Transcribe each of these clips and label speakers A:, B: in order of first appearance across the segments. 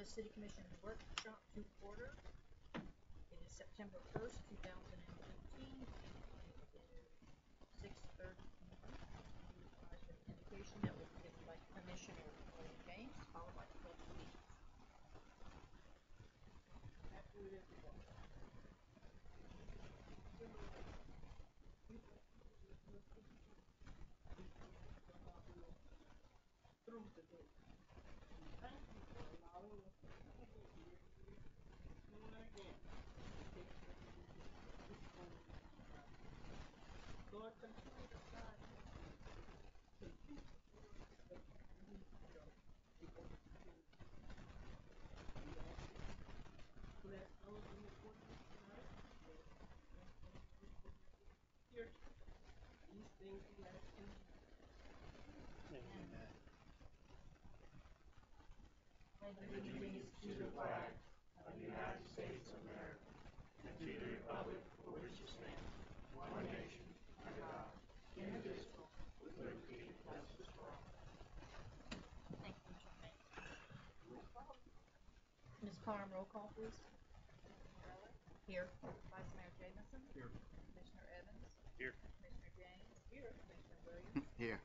A: the City Commission workshop to order. It is September 1st, 2018. It is 6:30 p.m. An indication that will be given by Commissioner William James, followed by the Pledge of Allegiance. Through the day. Thank you for allowing us to come here again. Lord, continue to guide us. Continue to do what you need to do. Bless those in the audience tonight. Here, these things we ask in
B: Amen.
C: Allegiance to the flag of the United States of America and to the republic for which it stands, one nation, under God, indivisible, with liberty and justice for all.
A: Thank you, Commissioner James. Ms. Carm, roll call, please. Here. Vice Mayor Jamison.
B: Here.
A: Commissioner Evans.
B: Here.
A: Commissioner James. Here. Commissioner Williams.
B: Here.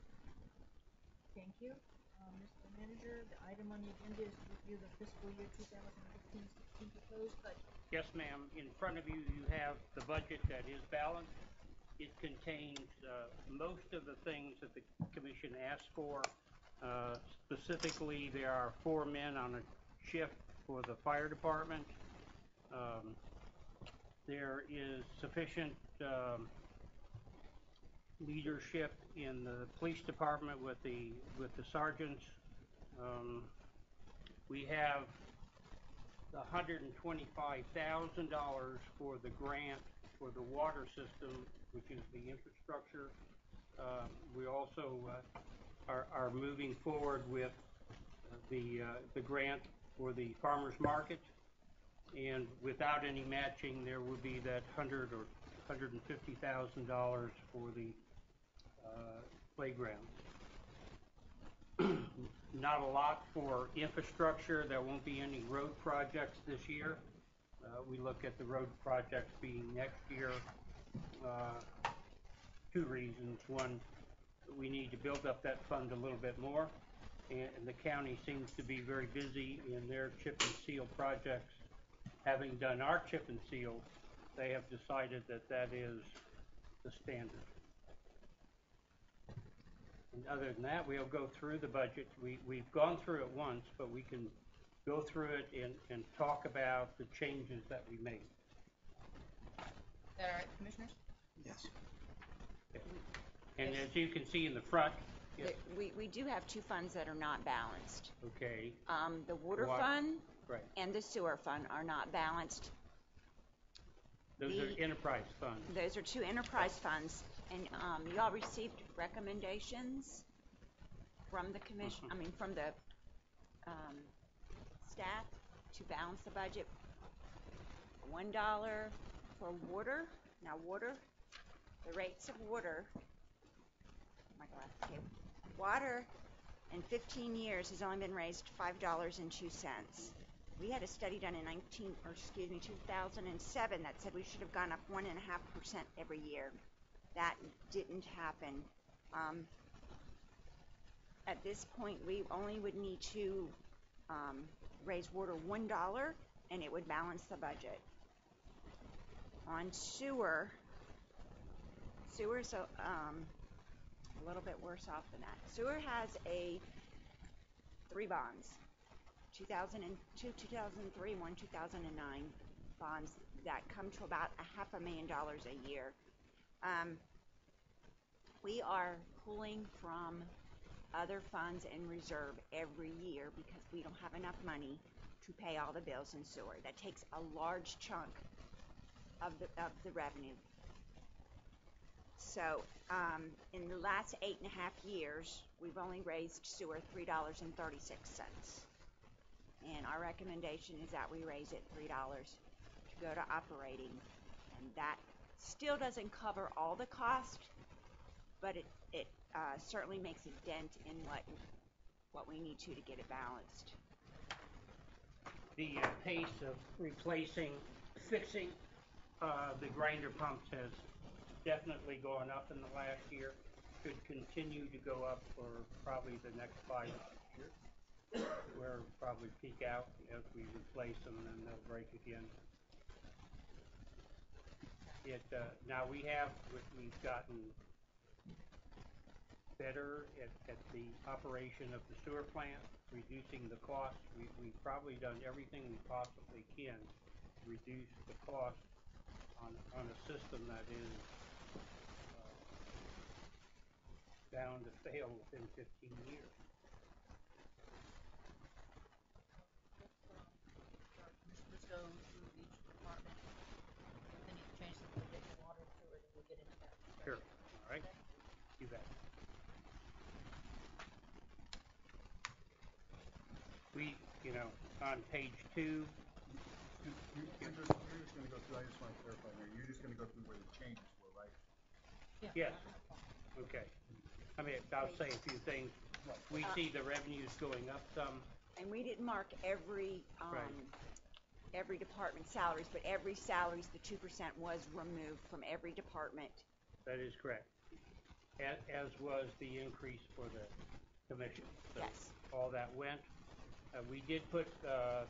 A: Thank you. Mr. Manager, the item on the agenda is to review the fiscal year 2015-16 proposed budget.
D: Yes, ma'am. In front of you, you have the budget that is balanced. It contains most of the things that the Commission asked for. Specifically, there are 4 men on a shift for the fire department. There is sufficient leadership in the police department with the sergeants. We have the $125,000 for the grant for the water system, which is the infrastructure. We also are moving forward with the grant for the farmers market, and without any matching, there would be that $100,000 or $150,000 for the playground. Not a lot for infrastructure. There won't be any road projects this year. We look at the road projects being next year. 2 reasons. One, we need to build up that fund a little bit more, and the county seems to be very busy in their chip and seal projects. Having done our chip and seal, they have decided that that is the standard. And other than that, we'll go through the budget. We've gone through it once, but we can go through it and talk about the changes that we made.
A: Is that all right, Commissioners?
B: Yes.
D: Okay. And as you can see in the front, yes.
E: We do have 2 funds that are not balanced.
D: Okay.
E: The water fund
D: right.
E: and the sewer fund are not balanced.
D: Those are enterprise funds.
E: Those are 2 enterprise funds, and you all received recommendations from the commission. From the staff to balance the budget. $1 for water. Now, the rates of water. Oh my God. Okay. Water in 15 years has only been raised $5.02. We had a study done in 2007 that said we should have gone up 1.5% every year. That didn't happen. At this point, we only would need to raise water $1, and it would balance the budget. On sewer's a little bit worse off than that. Sewer has 3 bonds. 2002, 2003, 2009 bonds that come to about $500,000 a year. We are pulling from other funds and reserve every year because we don't have enough money to pay all the bills in sewer. That takes a large chunk of the revenue. So in the last 8.5 years, we've only raised sewer $3.36. And our recommendation is that we raise it $3 to go to operating. And that still doesn't cover all the cost, but it certainly makes a dent in what we need to get it balanced.
D: the pace of fixing the grinder pumps has definitely gone up in the last year. Should continue to go up for probably the next 5 years. We'll probably peak out as we replace them, and then they'll break again. Now we've gotten better at the operation of the sewer plant, reducing the cost. We've probably done everything we possibly can to reduce the cost on a system that is bound to fail within 15 years.
A: Let's go through each department. If any changes in the getting water and sewer, then we'll get into that.
D: Sure. All right. You bet. On page 2.
C: You're just going to go through, I just want to clarify here, you're just going to go through where the changes were, right?
D: Yes. Okay. I mean, I'll say a few things. We see the revenues going up some.
E: And we didn't mark every every department salaries, but every salaries, the 2% was removed from every department.
D: That is correct. As was the increase for the commission. So
E: Yes.
D: all that went. We did put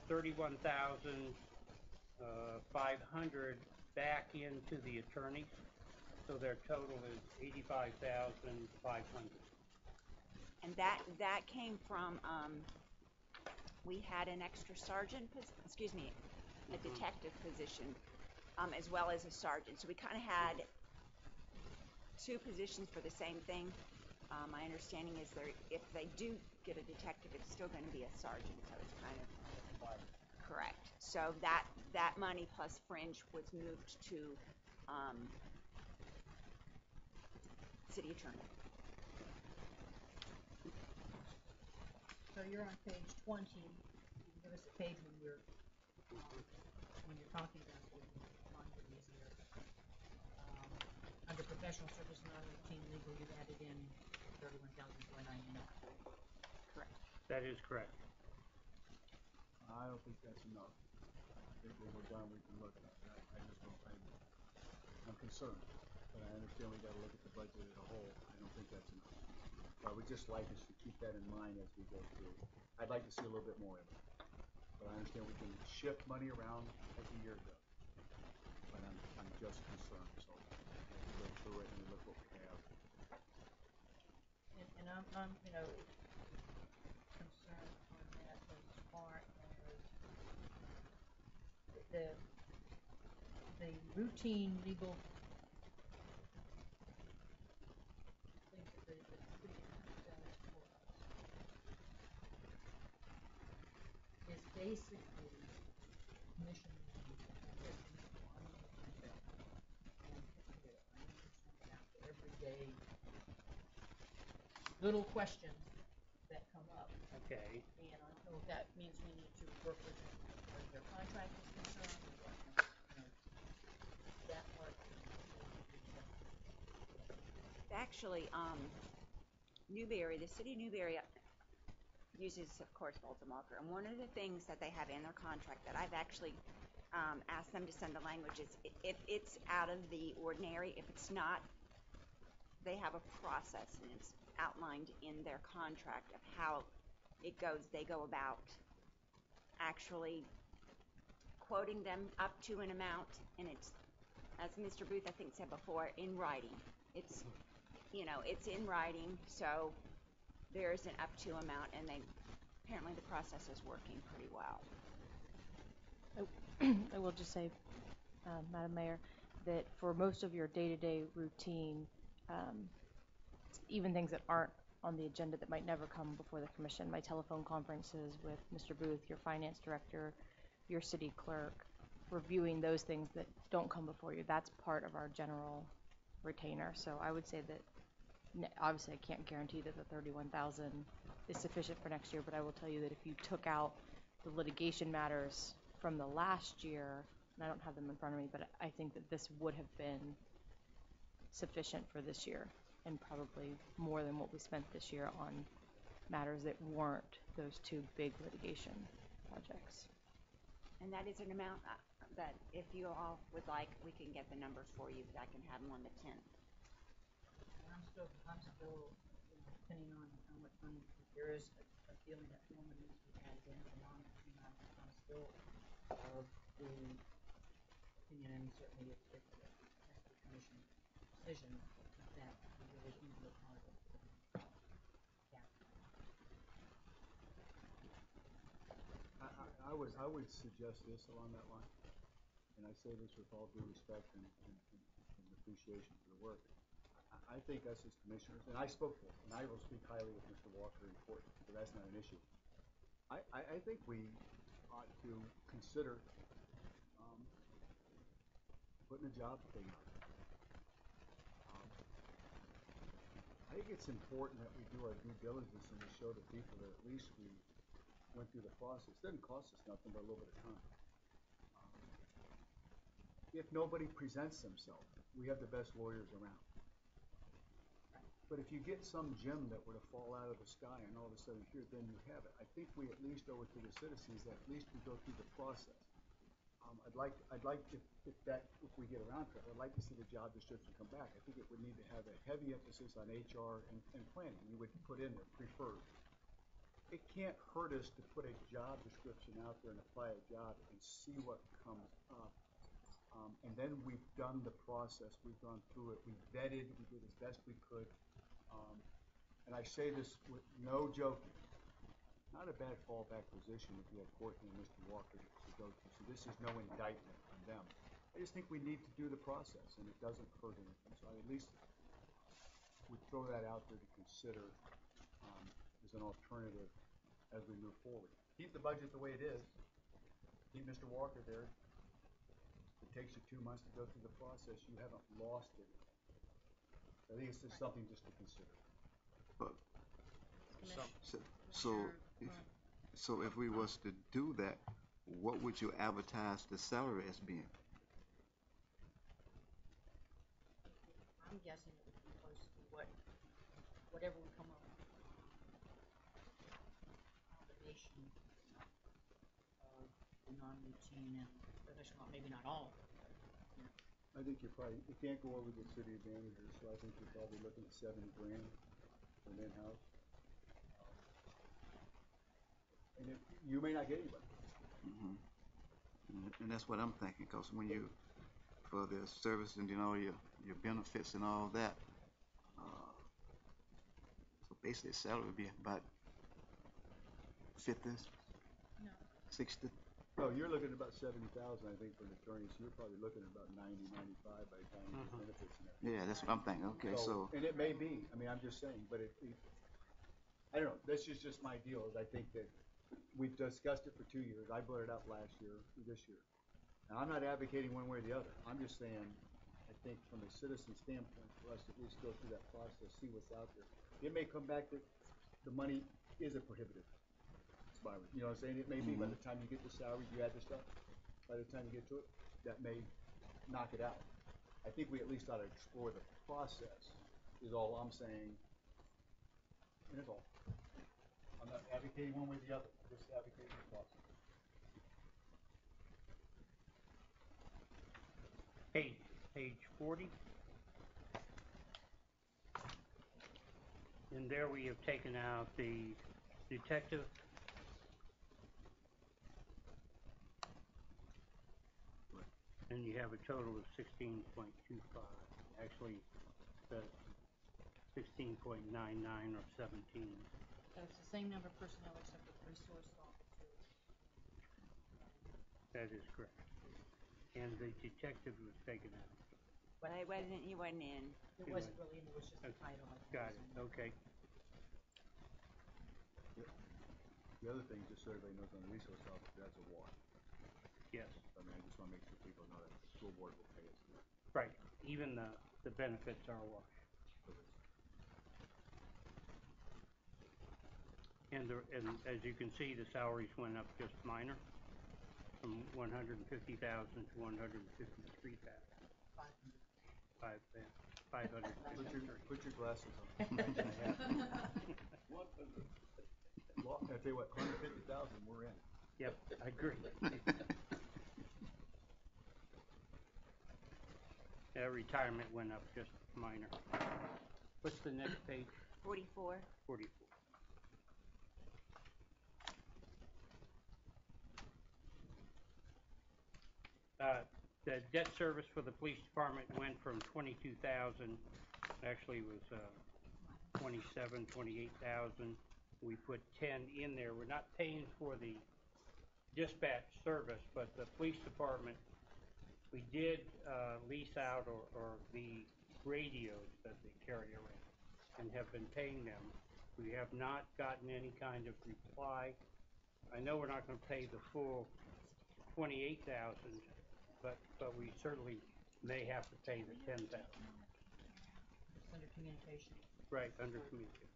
D: 31,500 back into the attorneys, so their total is 85,500.
E: And that came from, we had an extra sergeant, a detective position, as well as a sergeant. So we kind of had 2 positions for the same thing. My understanding is if they do get a detective, it's still going to be a sergeant. So it's kind of correct. So that money plus fringe was moved to city attorney.
A: So you're on page 20. You can give us a page when you're talking about it, so we can find it easier. Under professional service, non-routine legal, you've added in 31,499.
E: Correct.
D: That is correct.
C: I don't think that's enough. I think when we're done, we can look at that. I'm concerned, but I understand we got to look at the budget as a whole. I don't think that's enough. But I would just like us to keep that in mind as we go through. I'd like to see a little bit more of it. But I understand we can shift money around as the year goes. But I'm just concerned. So as we go through it and we look what we have.
A: And I'm concerned on that as far as the routine legal things that the city attorney does for us is basically commission money that we and prepare. I know it's not out for everyday little questions that come up.
D: Okay.
A: And I don't know if that means we need to work with them as far as their contract is concerned, or what, that part.
E: Actually, Newberry, the city of Newberry uses, of course, Bolton Walker. And one of the things that they have in their contract that I've actually asked them to send the language is if it's out of the ordinary, if it's not, they have a process, and it's outlined in their contract of how it goes. They go about actually quoting them up to an amount, and it's, as Mr. Booth I think said before, in writing. It's it's in writing, so there is an up to amount, and apparently the process is working pretty well.
B: I will just say, Madam Mayor, that for most of your day-to-day routine, even things that aren't on the agenda that might never come before the commission, my telephone conferences with Mr. Booth, your finance director, your city clerk, reviewing those things that don't come before you, that's part of our general retainer. So I would say that obviously I can't guarantee that the 31,000 is sufficient for next year, but I will tell you that if you took out the litigation matters from the last year, and I don't have them in front of me, but I think that this would have been sufficient for this year, and probably more than what we spent this year on matters that weren't those 2 big litigation projects.
E: And that is an amount that if you all would like, we can get the numbers for you. I can have them on the 10th.
A: And I'm still, you know, depending on how much money, if there is a feeling that more money needs to be added in for non-routine items, I'm still of the opinion, and certainly if it has to be commission decision, that we really do look hard at capital.
C: I would suggest this along that line, and I say this with all due respect and appreciation for the work. I think us as commissioners, and I spoke for, and I will speak highly of Mr. Walker in court, so that's not an issue. I think we ought to consider putting a job thing out. I think it's important that we do our due diligence and we show the people that at least we went through the process. It doesn't cost us nothing but a little bit of time. If nobody presents themselves, we have the best lawyers around. But if you get some gem that were to fall out of the sky and all of a sudden here, then you have it. I think we at least owe it to the citizens that at least we go through the process. I'd like if we get around to it, I'd like to see the job description come back. I think it would need to have a heavy emphasis on HR and planning. You would put in there preferred. It can't hurt us to put a job description out there and apply a job and see what comes up. And then we've done the process. We've gone through it. We vetted. We did as best we could. And I say this with no joking. Not a bad fallback position if you have Courtney and Mr. Walker to go to. So this is no indictment on them. I just think we need to do the process, and it doesn't hurt anything. So I at least would throw that out there to consider as an alternative as we move forward. Keep the budget the way it is. Keep Mr. Walker there. If it takes you 2 months to go through the process, you haven't lost it. I think it's just something just to consider.
F: But
A: Commissioner,
F: so if we was to do that, what would you advertise the salary as being?
A: I'm guessing it would be close to whatever we come up with. Combination of the non-routine and professional, maybe not all.
C: I think you can't go over the city advantages, so I think you're probably looking at $70,000 for an in-house. And you may not get anybody.
F: Mm-hmm. And that's what I'm thinking, because when you, for the service and your benefits and all that, so basically salary would be about 50,
A: No.
F: 60.
C: No, you're looking at about 70,000, I think, for an attorney. So you're probably looking at about 90, 95 by the time you get benefits and everything.
F: Yeah, that's what I'm thinking. Okay, so
C: and it may be. I mean, I'm just saying, but I don't know. This is just my deal. Is I think that we've discussed it for 2 years. I brought it up last year, this year. Now, I'm not advocating one way or the other. I'm just saying, I think from a citizen standpoint, for us to at least go through that process, see what's out there. It may come back that the money isn't prohibitive. You know what I'm saying? It may be by the time you get the salary, you add the stuff. By the time you get to it, that may knock it out. I think we at least ought to explore the process, is all I'm saying. And that's all. I'm not advocating one way or the other. I'm just advocating the process.
D: Page 40. And there we have taken out the detective. And you have a total of 16.25. Actually, 16.99 or 17.
A: That's the same number of personnel except for resource officers.
D: That is correct. And the detective was taken out.
E: But he wasn't in.
A: It wasn't really, it was just a title.
D: Got it. Okay.
C: The other thing, just so everybody knows, on the resource officer, that's a wash.
D: Yes.
C: I mean, I just want to make sure people know that the school board will pay us.
D: Right. Even the benefits are a wash. And as you can see, the salaries went up just minor, from 150,000 to 153,000. 553.
C: Put your glasses on. Well, I tell you what, 150,000, we're in.
D: Yep, I agree. Retirement went up just minor. What's the next page?
E: 44.
D: 44. The debt service for the police department went from 22,000, actually it was 27, 28,000. We put 10 in there. We're not paying for the dispatch service, but the police department, we did lease out or the radios that they carry around and have been paying them. We have not gotten any kind of reply. I know we're not going to pay the full 28,000, but we certainly may have to pay the 10,000.
A: Under communication.
D: Right, under communication.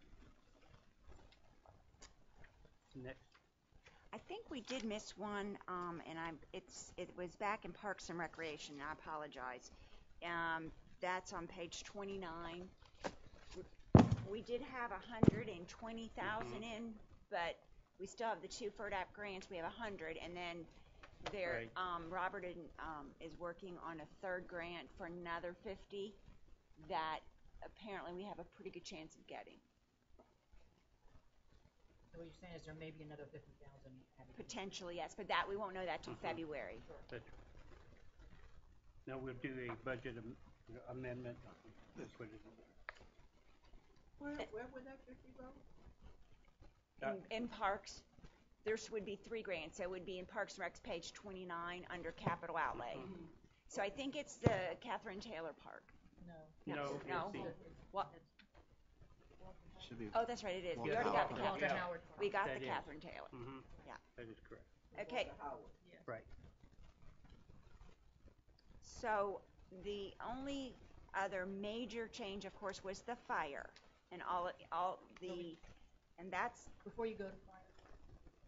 D: Next.
E: I think we did miss one, and it was back in Parks and Recreation. I apologize. That's on page 29. We did have 120,000 in, but we still have the two FERDAP grants. We have 100, and then there,
D: Right.
E: Robert is working on a third grant for another 50 that apparently we have a pretty good chance of getting.
A: So what you're saying is there may be another 50,000 added.
E: Potentially, yes, but that we won't know that till February.
D: That's, no, we'll do a budget amendment. Let's put it in there.
A: Where would that 50 go?
E: In Parks, there would be 3 grants. So it would be in Parks and Recs, page 29, under capital outlay. So I think it's the Catherine Taylor Park.
A: No.
D: No,
E: No.
D: it's
E: What?
F: Should be.
E: Oh, that's right, it is. We
F: Walter
E: already got the
F: Howard.
A: Walter
E: Catherine.
A: Howard.
E: We got
D: That
E: the
D: is.
E: Catherine Taylor. Yeah.
D: That is correct.
E: Okay.
D: Right.
E: So the only other major change, of course, was the fire, and and that's
A: Before you go to fire,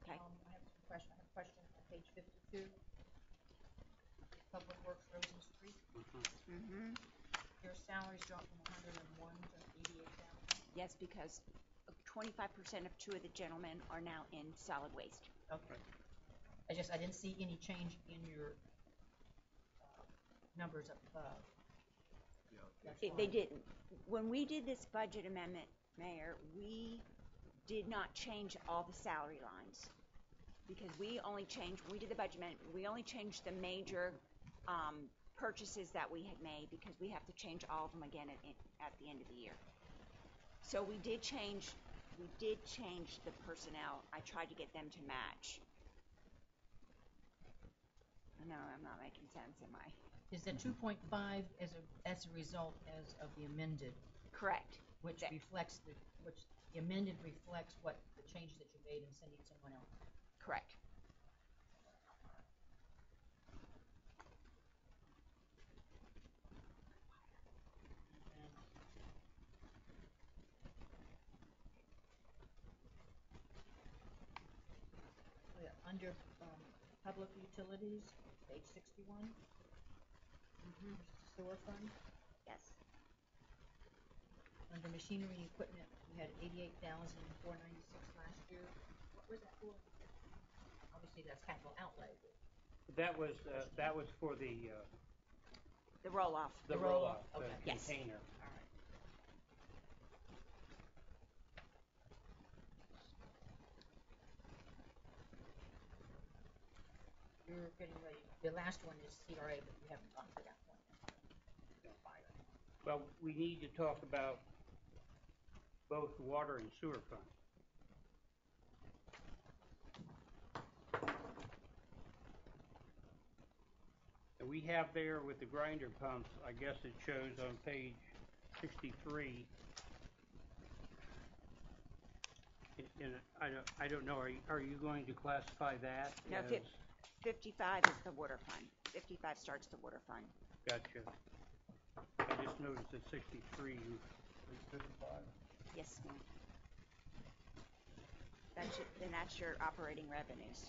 E: okay.
A: I have some question. I have a question on page 52. Public Works, Roads and Streets.
E: Mm-hmm.
A: Your salaries dropped from 101 to 88,000.
E: Yes, because 25% of 2 of the gentlemen are now in solid waste.
A: Okay. I didn't see any change in your numbers up above. That's
E: They
A: fine.
E: didn't. When we did this budget amendment, Mayor, we did not change all the salary lines because we did the budget amendment, we only changed the major purchases that we had made because we have to change all of them again at the end of the year. So we did change the personnel. I tried to get them to match. No, I'm not making sense, am I?
A: Is the 2.5 as a result of the amended,
E: Correct.
A: which the amended reflects what the change that you made in sending someone else?
E: Correct.
A: Under public utilities, page 61,
E: Mm-hmm.
A: sewer fund.
E: Yes.
A: Under machinery and equipment, we had 88,496 last year. What was that for? Obviously, that's capital outlay.
D: That was for the
E: roll-off.
D: the
A: The
D: roll-off,
A: roll-off,
D: the
A: okay.
E: Yes.
D: container.
A: All right. You're getting ready. The last one is CRA, but you haven't gone to that one yet.
D: Well, we need to talk about both water and sewer funds. And we have there with the grinder pumps, I guess it shows on page 63. And I don't know, are you going to classify that
E: No,
D: as?
E: 55 is the water fund. 55 starts the water fund.
D: Gotcha. I just noticed at 63, 55.
E: Yes, ma'am. That's your operating revenues.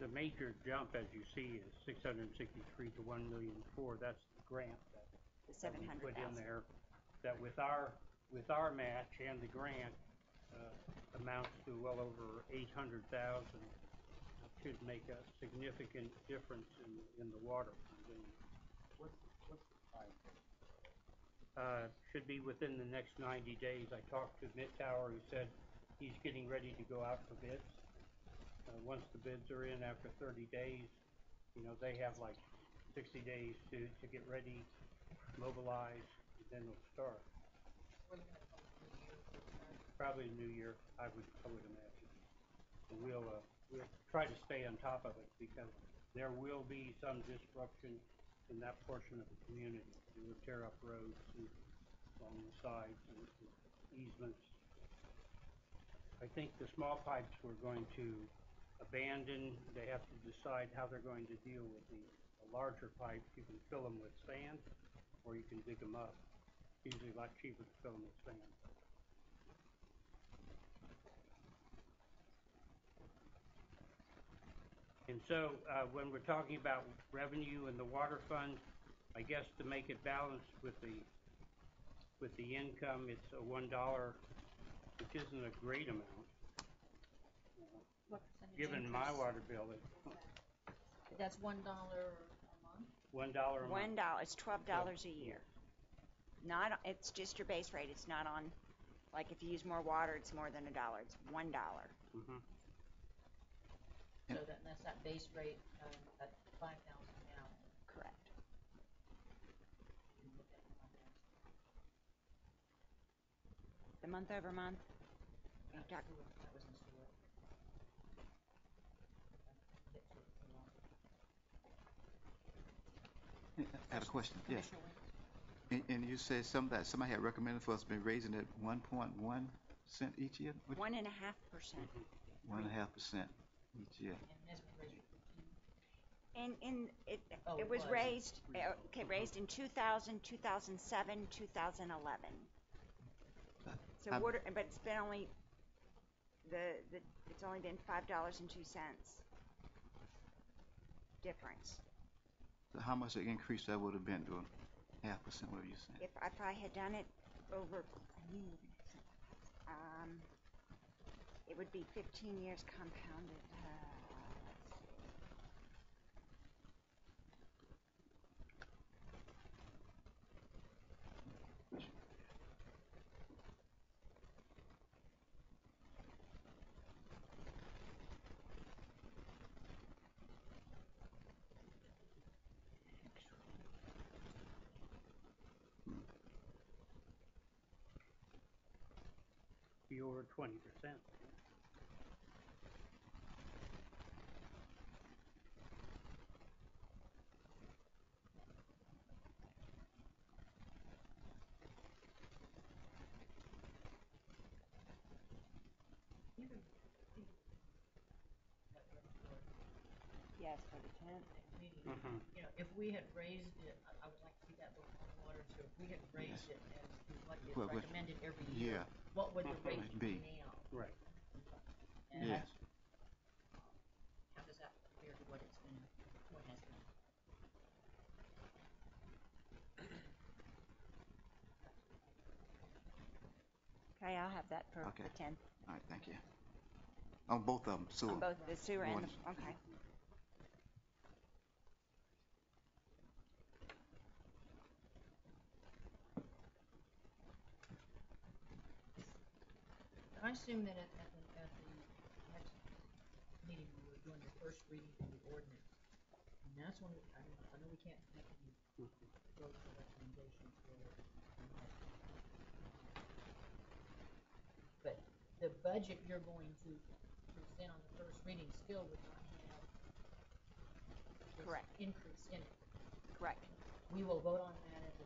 D: The major jump, as you see, is 663 to 1,000,004. That's the grant
E: The
D: that we put in
E: 700,000.
D: there. That with our with our match and the grant, amounts to well over 800,000. It should make a significant difference in the water fund.
C: What's the time?
D: Should be within the next 90 days. I talked to Midtower, who said he's getting ready to go out for bids. Once the bids are in after 30 days, they have like 60 days to get ready, mobilize, and then they'll start.
A: We're looking at probably a year for that.
D: Probably New Year, I would imagine. And we'll try to stay on top of it, because there will be some disruption in that portion of the community. They will tear up roads along the sides and easements. I think the small pipes we're going to abandon. They have to decide how they're going to deal with the larger pipes. You can fill them with sand, or you can dig them up. It's usually a lot cheaper to fill them with sand. And so when we're talking about revenue in the water fund, I guess to make it balanced with the income, it's a $1, which isn't a great amount.
A: What percentage
D: Given my
A: increase?
D: water bill,
A: That's $1 a month?
D: $1 a month.
E: $1. It's $12 a year. Not. It's just your base rate. It's not on. Like if you use more water, it's more than $1. It's $1.
D: Mm-hmm.
A: So that's that base rate at 5,000 gallons.
E: Correct.
A: You can put that in my gas.
E: The month over month. You talk,
A: That was in sewer. Hit sewer for long.
F: I had a question. Yes.
A: Commissioner Wayne?
F: And you said somebody had recommended for us to be raising it 1.1 cent each year?
E: 1.5%.
F: 1.5% each year.
A: And that's been raised for 15.
E: And it
A: Oh,
E: it was
A: was.
E: raised raised in 2000, 2007, 2011. So
F: How-
E: water, but it's been only it's only been $5.02 difference.
F: So how much an increase that would have been to 0.5%? What are you saying?
E: If I had done it over, it would be 15 years compounded.
D: Be over 20%.
E: Yes, for the 10th.
D: Mm-hmm.
A: If we had raised it, I would like to see that before the water, so if we had raised it as to what is
F: Well,
A: recommended every year,
F: Yeah.
A: what would the rate
F: Be.
A: be now?
D: Right.
A: And
F: Yes.
A: how does that compare to what has been?
E: Okay, I'll have that for
F: Okay.
E: the 10th.
F: All right, thank you. On both of them, sewer.
E: On both the sewer and
F: Water.
E: the, okay.
A: I assume that at the next meeting, when we're doing the first reading of the ordinance, and that's when, I know we can't make any votes or recommendations for it. But the budget you're going to present on the first reading still would not have this
E: Correct.
A: increase in it.
E: Correct.
A: We will vote on that at the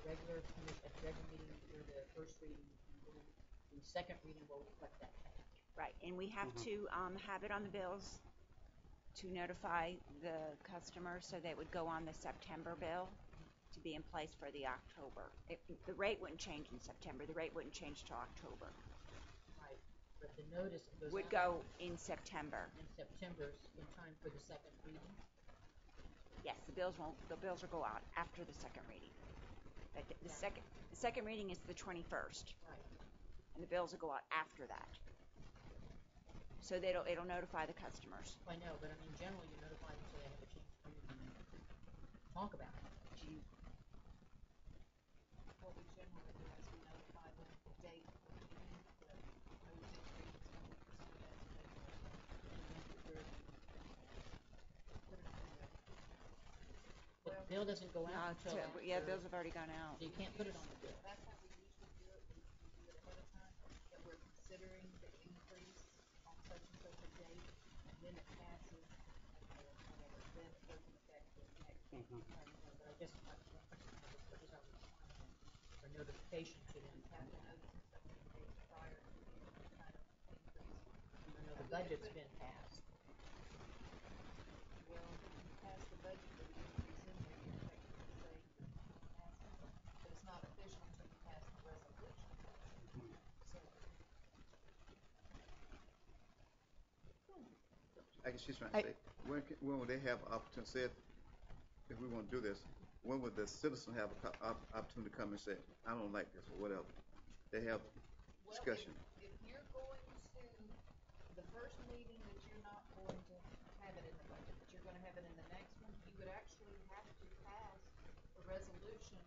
A: regular meeting for the first reading, and then the second reading will reflect that change.
E: Right, and we have to have it on the bills to notify the customer so that it would go on the September bill to be in place for the October. The rate wouldn't change in September. The rate wouldn't change till October.
A: Right, but the notice goes
E: Would
A: out
E: go in September.
A: in September in time for the second reading.
E: Yes, the bills will go out after the second reading. But the second reading is the 21st,
A: Right.
E: and the bills will go out after that. So it'll notify the customers.
A: I know, but I mean, generally you notify them so they have a chance to come in and talk about it. What we generally do is we notify them the date of the meeting, the notice increase is going to be pursued as regular, and then we're put it on the bill. But the bill doesn't go out until after.
E: Yeah, bills have already gone out.
A: So you can't put it on the bill. That's how we usually do it. We do it ahead of time, that we're considering the increase on such and such a date, and then it passes, or whatever, then it goes into effect the next.
D: Mhm.
A: But I just, what is our requirement for notification to them? Have to notice it 7 days prior to any kind of increase, even though the budget's been passed. Well, if you pass the budget with the increase in there, you effectively say you're passing, but it's not official until you pass the resolution. So,
F: I guess she's trying to say, when would they have an opportunity, say, if we want to do this, when would the citizen have an opportunity to come and say, I don't like this, or whatever? They have discussion.
A: If you're going to, the first meeting that you're not going to have it in the budget, but you're gonna have it in the next one, you would actually have to pass a resolution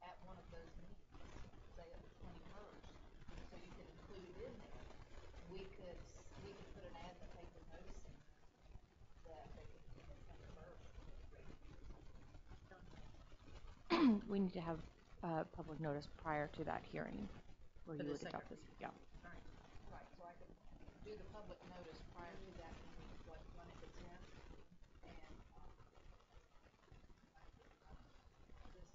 A: at one of those meetings, say at the 21st, so you could include it in there. We could put an ad in the paper noticing that they could, September 1st.
B: We need to have public notice prior to that hearing where
A: For
B: you
A: the
B: would adopt this.
A: second
B: Yeah.
A: Right, so I could do the public notice prior to that meeting, what, Monday the 10th, and, this,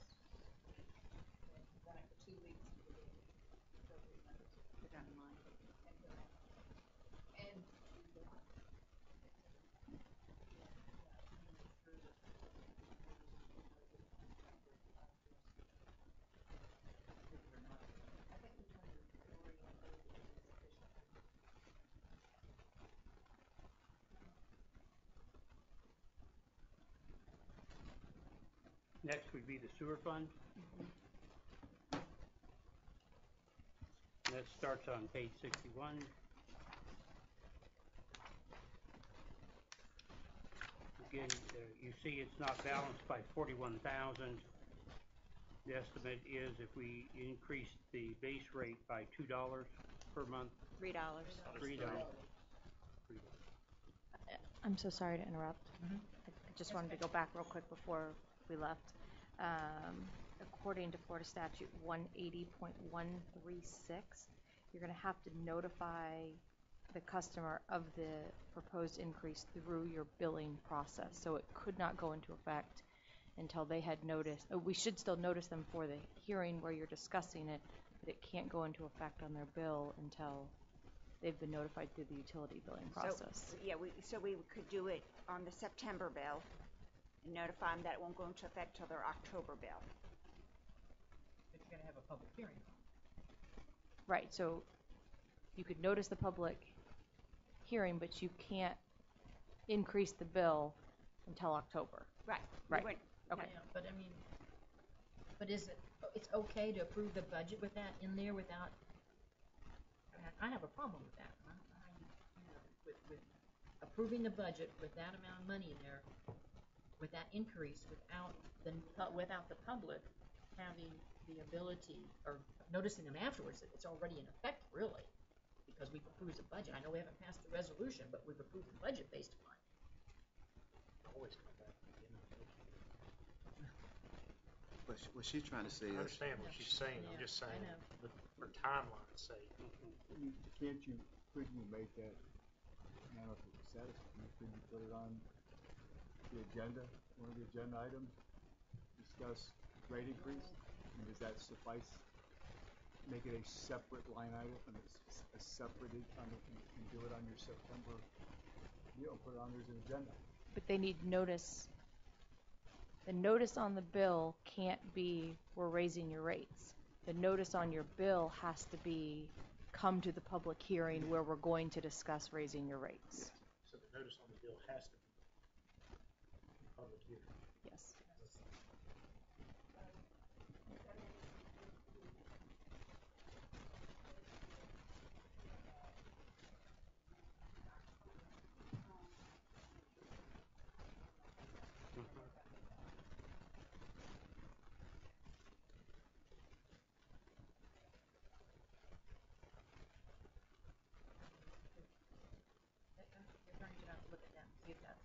A: then after 2 weeks, you would go renotice it.
E: Put it online.
A: And put it on, and do the, I think between the 3 and 30 is sufficient.
D: Next would be the sewer fund. That starts on page 61. Again, you see it's not balanced by 41,000. The estimate is if we increase the base rate by $2 per month,
E: $3.
D: $3.
B: I'm so sorry to interrupt. I just wanted to go back real quick before we left. According to Florida Statute 180.136, you're going to have to notify the customer of the proposed increase through your billing process. So it could not go into effect until they had noticed. We should still notice them for the hearing where you're discussing it, but it can't go into effect on their bill until they've been notified through the utility billing process.
E: So, yeah, we could do it on the September bill and notify them that it won't go into effect till their October bill.
A: But you're gonna have a public hearing.
B: Right, so you could notice the public hearing, but you can't increase the bill until October.
E: Right.
B: Right.
A: Okay. Yeah, but I mean, but is it, it's okay to approve the budget with that in there without, I have a problem with that. I don't know how you know, with approving the budget with that amount of money in there, with that increase, without the public having the ability, or noticing them afterwards, that it's already in effect, really, because we've approved the budget. I know we haven't passed the resolution, but we've approved the budget based upon it.
C: Always come back to the end of the
F: But what she's trying to say
C: I
F: is,
C: understand what she's saying, I'm
A: Yeah,
C: just
A: I
C: saying,
A: know.
C: for timeline's sake.
G: Couldn't you make that, now if it satisfies, couldn't you put it on the agenda, one of the agenda items, discuss rate increase? And does that suffice? Make it a separate line item, and a separate, and do it on your September, put it on there as an agenda.
B: But they need notice. The notice on the bill can't be, we're raising your rates. The notice on your bill has to be, come to the public hearing where we're going to discuss raising your rates.
C: So the notice on the bill has to be public hearing.
B: Yes.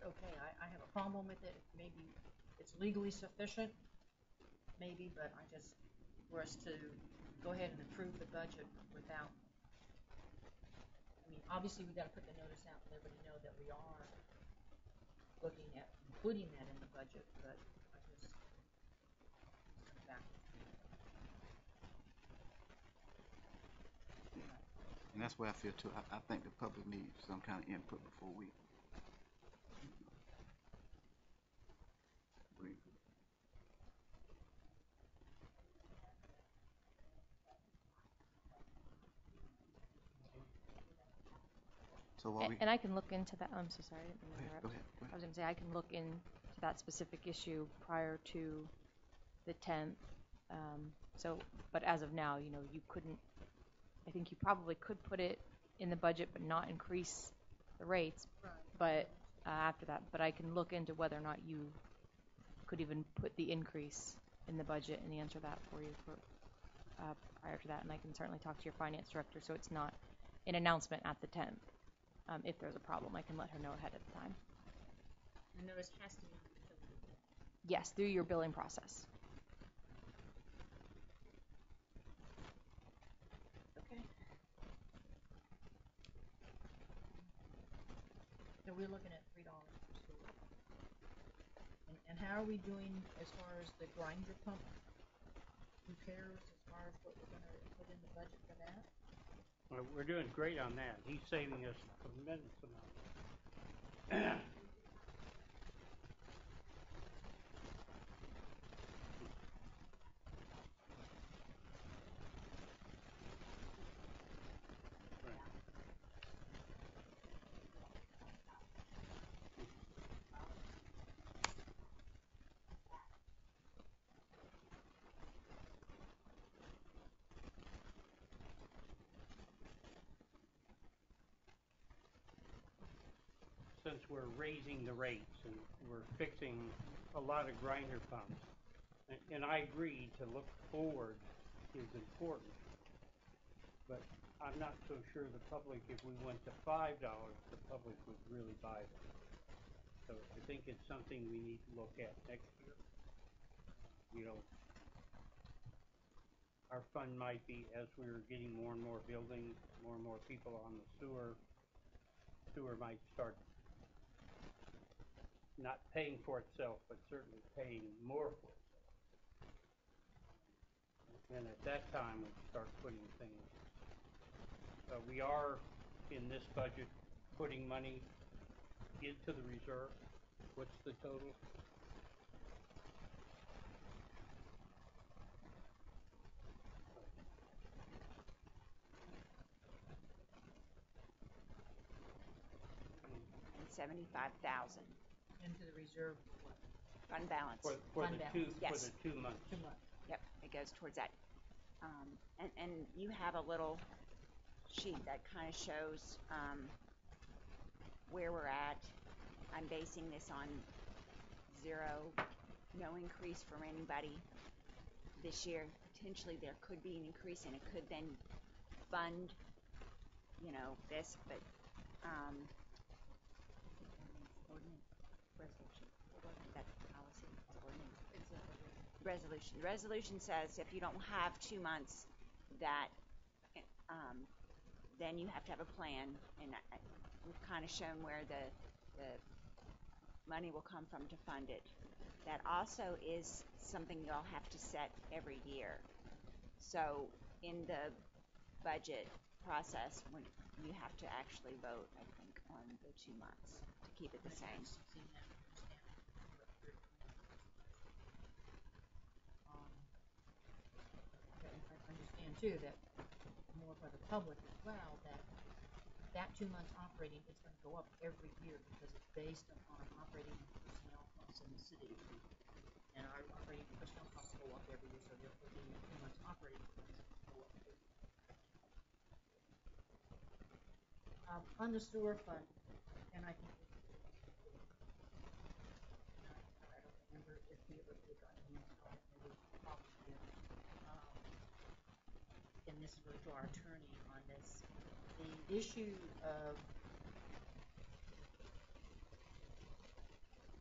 A: okay. I have a problem with it. Maybe it's legally sufficient, maybe, but I just, for us to go ahead and approve the budget without, I mean, obviously we gotta put the notice out and let everybody know that we are looking at including that in the budget, but I just, back.
F: And that's where I feel too. I think the public needs some kind of input before we. So while we.
B: And I can look into that. I'm so sorry. I didn't mean to interrupt.
F: Go ahead.
B: I was going to say I can look into that specific issue prior to the 10th. But as of now, you couldn't. I think you probably could put it in the budget, but not increase the rates.
A: Right.
B: But after that, but I can look into whether or not you could even put the increase in the budget and answer that for you prior to that. And I can certainly talk to your finance director, so it's not an announcement at the 10th. If there's a problem, I can let her know ahead of time.
A: The notice has to be on the utility.
B: Yes, through your billing process.
A: Okay. So we're looking at $3 per sewer. And how are we doing as far as the grinder pump repairs, as far as what we're gonna put in the budget for that?
D: Well, we're doing great on that. He's saving us a tremendous amount. Since we're raising the rates and we're fixing a lot of grinder pumps, and I agree to look forward is important, but I'm not so sure the public, if we went to $5, the public would really buy them. So I think it's something we need to look at next year. Our fund might be, as we're getting more and more buildings, more and more people on the sewer might start not paying for itself, but certainly paying more for itself. And at that time, we'll start putting things. We are, in this budget, putting money into the reserve. What's the total?
E: And 75,000
A: Into the reserve, what?
E: fund balance.
D: For
A: Fund
D: the
A: balance.
E: Yes.
D: 2 months.
A: 2 months.
E: Yep, it goes towards that. And you have a little sheet that kind of shows where we're at. I'm basing this on 0, no increase from anybody this year. Potentially there could be an increase, and it could then fund, this, but resolution. The resolution says if you don't have 2 months, that then you have to have a plan, and we've kind of shown where the money will come from to fund it. That also is something you'll have to set every year. So in the budget process, when you have to actually vote, I think, on the 2 months to keep it the same.
A: I understand too that more for the public as well, that 2 months operating is going to go up every year because it's based upon operating personnel costs in the city. And our operating personnel costs go up every year, so therefore the 2 months operating expenses go up every year. On the sewer fund, and I think I don't remember if we ever really got hands on it, maybe we probably did. And this is really to our attorney on this. The issue of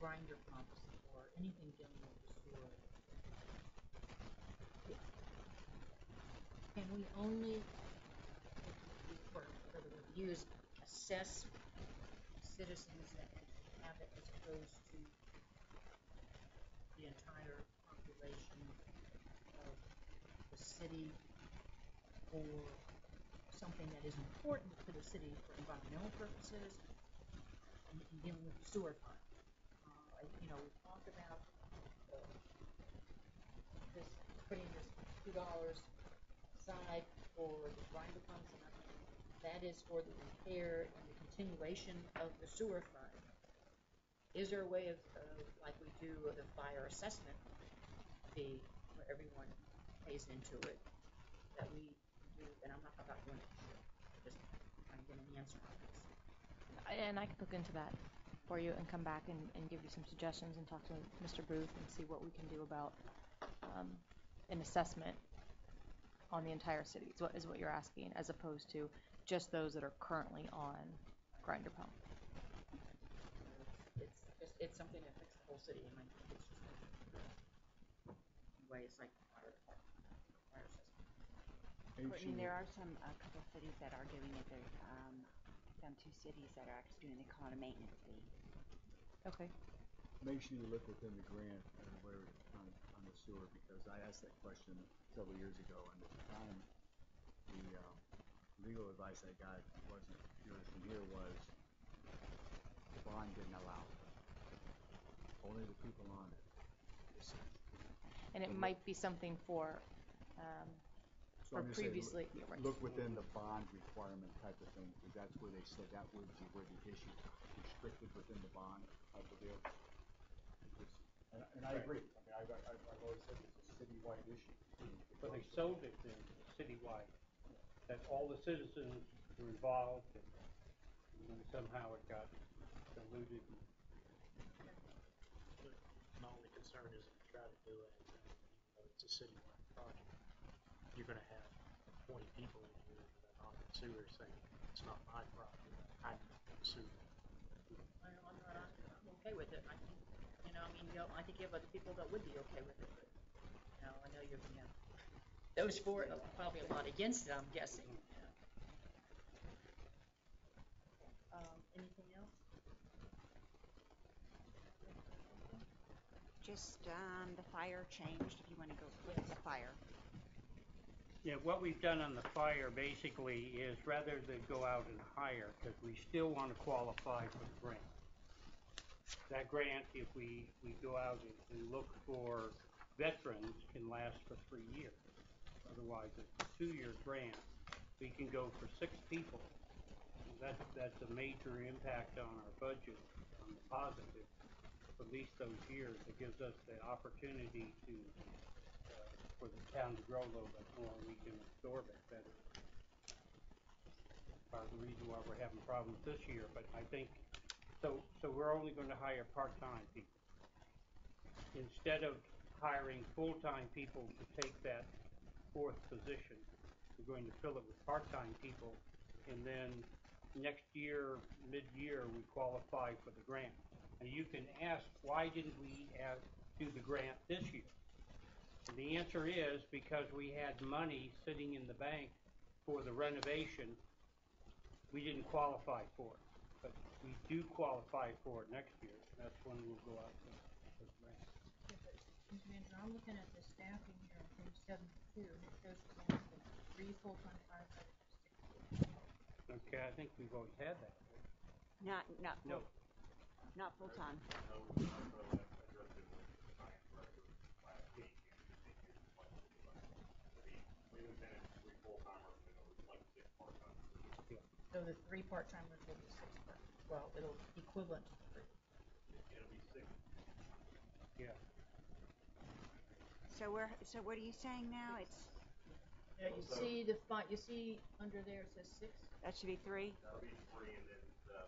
A: grinder pumps or anything dealing with the sewer, can we only, for the reviews, assess citizens that have it as opposed to the entire population of the city for something that is important to the city for environmental purposes in dealing with the sewer fund? You know, we talked about this, putting this $2 aside for the grinder pumps, and I think that is for the repair and the continuation of the sewer fund. Is there a way of like we do the fire assessment fee, where everyone pays into it, that we do? And I'm not talking about doing it this year, just trying to get an answer on this.
B: And I could look into that for you and come back and give you some suggestions and talk to Mr. Booth and see what we can do about an assessment on the entire city, is what you're asking, as opposed to just those that are currently on grinder pump.
A: It's something that affects the whole city, and I think it's just anyway, it's like fire assessment.
E: Courtney, there are a couple of cities that are doing it. There's some 2 cities that are actually doing it, called a maintenance fee.
B: Okay.
G: Make sure you look within the grant where on the sewer, because I asked that question several years ago, and at the time, the legal advice I got wasn't yours from here, was the bond didn't allow it. Only the people on it.
B: And it might be something for
G: So I'm just saying,
B: previously. Yeah, right.
G: look within the bond requirement type of thing, because that's where they said that would be where the issue restricted within the bond type of deal. And I agree. I mean, I've always said it's a citywide issue.
D: But they sold it then citywide, that all the citizens were involved, and then somehow it got diluted.
C: My only concern is if you try to do it, it's a citywide project. You're going to have 20 people in here that are on the sewer saying, it's not my property, I need the sewer.
A: I'm okay with it. I think, I think you have other people that would be okay with it, but, I know you're going to have those for it, probably a lot against it, I'm guessing. Anything else?
E: Just the fire changed, if you want to go look at the fire.
D: Yeah, what we've done on the fire basically is, rather than go out and hire, because we still want to qualify for the grant. That grant, if we go out and look for veterans, can last for 3 years. Otherwise, it's a 2-year grant. We can go for 6 people. That's a major impact on our budget, on the positive, for at least those years. It gives us the opportunity to, for the town to grow a little bit more, we can absorb it better. Part of the reason why we're having problems this year, but I think, so we're only going to hire part-time people. Instead of hiring full-time people to take that 4th position, we're going to fill it with part-time people, and then next year, mid-year, we qualify for the grant. And you can ask, why didn't we do the grant this year? And the answer is because we had money sitting in the bank for the renovation. We didn't qualify for it, but we do qualify for it next year. That's when we'll go out for the grant.
A: Yeah, but, Mr. Manager, I'm looking at the staffing here on page 72, and it shows we're going to have 3 full-time firefighters and 6 full-time.
D: Okay, I think we've always had that.
E: Not
D: No.
E: full time.
A: So the 3 part-timers will be 6 part. Well, it'll equivalent to 3.
C: It'll be 6.
D: Yeah.
E: So what are you saying now? It's
A: You see under there it says 6.
E: that should be 3.
C: That'll be 3, and then the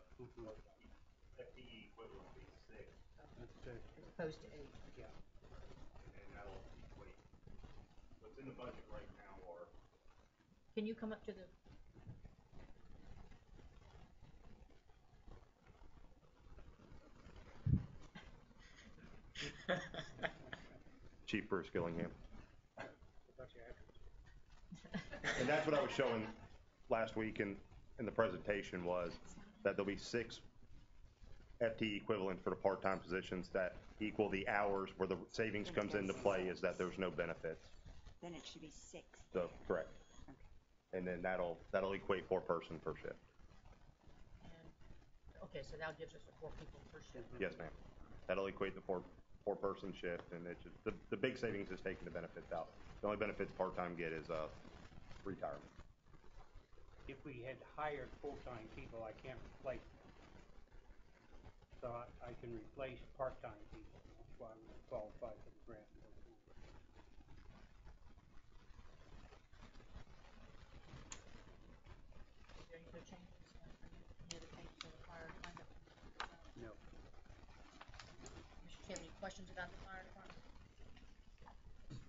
C: FTE equivalent will be 6.
A: As opposed to 8.
D: Yeah.
C: And that'll equate. What's in the budget right now are.
A: Can you come up to the?
H: Chief Bruce Gillingham. And that's what I was showing last week in the presentation, was that there'll be 6 FTE equivalent for the part-time positions that equal the hours. Where the savings comes into play is that there's no benefits.
E: Then it should be 6.
H: So, correct. And then that'll equate 4 person per shift.
A: And, okay, so that gives us 4 people per shift.
H: Yes, ma'am. That'll equate the 4 person shift, and it's just, the big savings is taking the benefits out. The only benefits part-time get is retirement.
D: If we had hired full-time people, I can't replace them. So I can replace part-time people. That's why we qualify for the grant.
A: Is there any other changes? Any other changes to the fire department?
D: No.
A: Mr. Chairman, any questions about the fire department?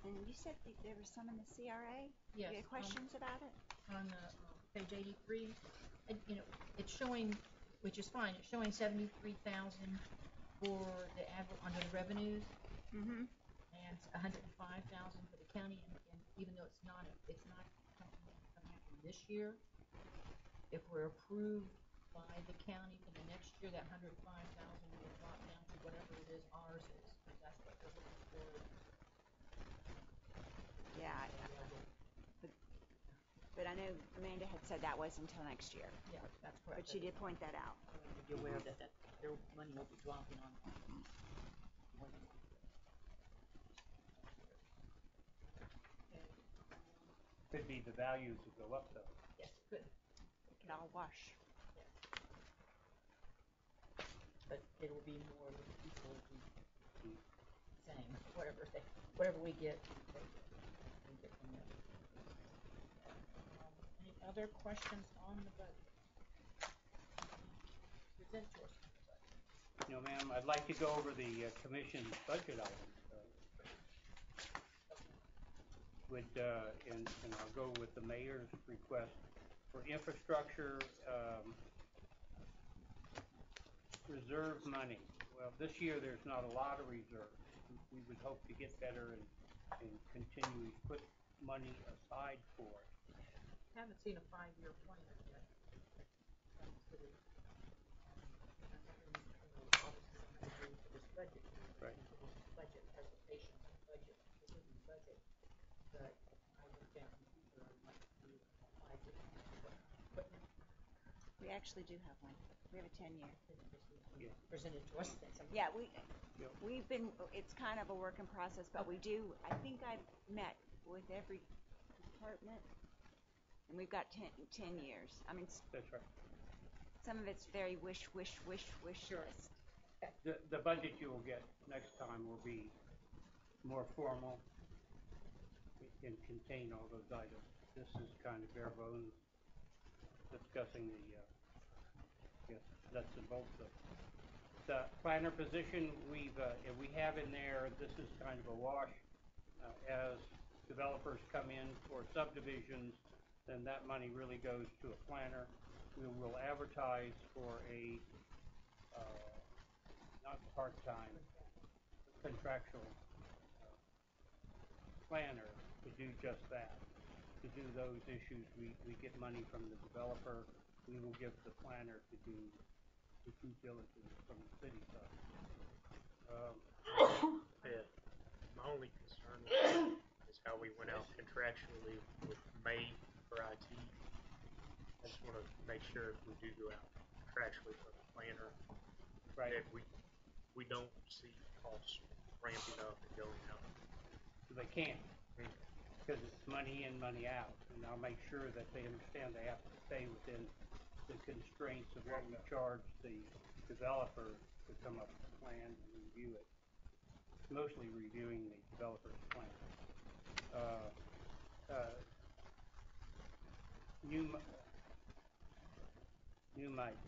E: And you said that there was some in the CRA?
A: Yes,
E: You had questions about it?
A: On the page 83, it's showing, which is fine, it's showing 73,000 for the under the revenues,
E: Mm-hmm.
A: and 105,000 for the county, and even though it's not something that's going to happen this year, if we're approved by the county for the next year, that 105,000 will drop down to whatever it is ours is, because that's what they're looking for.
E: Yeah. But I know Amanda had said that was until next year.
A: Yeah, that's correct.
E: But she did point that out.
A: So we need to be aware that their money will be dropping on.
D: Could be the values will go up though.
A: Yes, good.
E: It could all wash.
A: But it will be more than people will be saying, whatever we get, we get from them. Any other questions on the budget? Present to us on the budget.
D: No, ma'am, I'd like to go over the commission's budget items. And I'll go with the mayor's request for infrastructure, reserve money. Well, this year there's not a lot of reserve. We would hope to get better and continue to put money aside for it.
A: Haven't seen a 5-year plan yet. This budget.
D: Right.
A: Budget presentation, budget, but I looked at in the future, I'd like to do a 5-year equipment
E: We actually do have one. We have a 10-year.
A: presented to us.
E: Yeah, we've been, it's kind of a work in process, but we do, I think I've met with every department, and we've got 10 years. I mean,
D: That's right.
E: some of it's very wish
A: Sure.
E: list.
D: The budget you will get next time will be more formal and contain all those items. This is kind of bare bones discussing the nuts and bolts of it. The planner position, we have in there, this is kind of a wash. As developers come in for subdivisions, then that money really goes to a planner. We will advertise for a not part-time, contractual planner to do just that. To do those issues, we get money from the developer. We will give the planner to do the due diligence from the city side.
C: Yeah. My only concern is how we went out contractually with May for IT. I just want to make sure if we do go out contractually for the planner,
D: Right.
C: that we don't see costs ramping up and going up.
D: So they can't, because it's money in, money out. And I'll make sure that they understand they have to stay within the constraints of what we charge the developer to come up with a plan and review it. Mostly reviewing the developer's plan. New mics.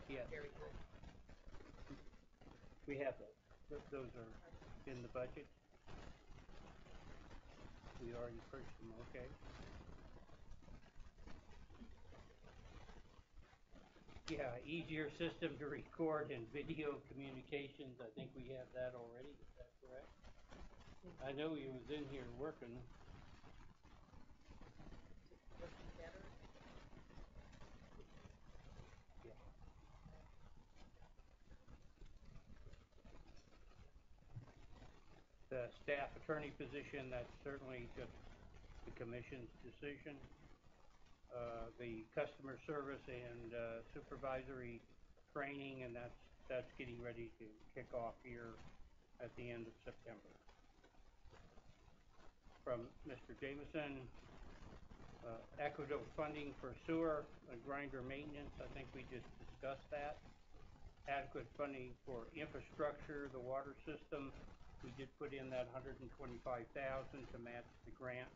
D: Yes.
A: Very good.
D: We have those. Those are in the budget. We already purchased them, okay. Yeah, easier system to record and video communications. I think we have that already. Is that correct? I know he was in here working.
A: Working better.
D: Yeah. The staff attorney position, that's certainly just the commission's decision. The customer service and supervisory training, and that's getting ready to kick off here at the end of September. From Mr. Jameson, equitable funding for sewer, grinder maintenance, I think we just discussed that. Adequate funding for infrastructure, the water system, we did put in that $125,000 to match the grant,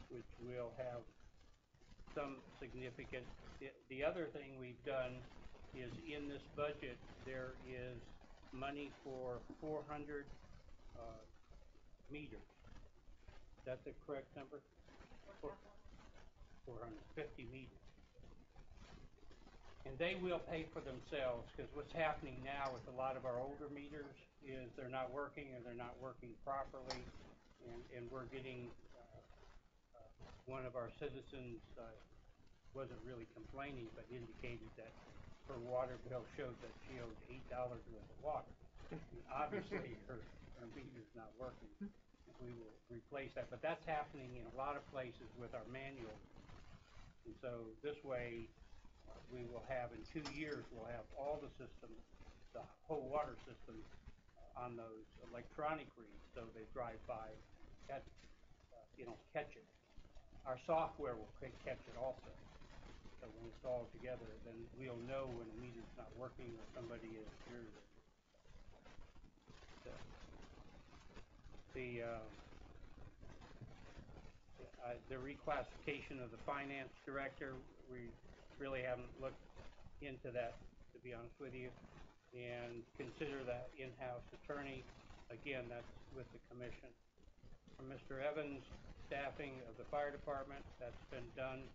D: which will have some significant. The other thing we've done is in this budget, there is money for 400 meters. Is that the correct number? 450 meters. And they will pay for themselves, because what's happening now with a lot of our older meters is they're not working, or they're not working properly, and we're getting one of our citizens wasn't really complaining, but indicated that her water bill showed that she owed $8 worth of water. Obviously, her meter's not working. We will replace that, but that's happening in a lot of places with our manual. And so this way, we will have, in 2 years, we'll have all the systems, the whole water system on those electronic reads, so they drive by, catch it. Our software will catch it also. So when it's all together, then we'll know when a meter's not working or somebody is irritated. So, the reclassification of the finance director, we really haven't looked into that, to be honest with you, and consider that in-house attorney. Again, that's with the commission. From Mr. Evans, staffing of the fire department, that's been done.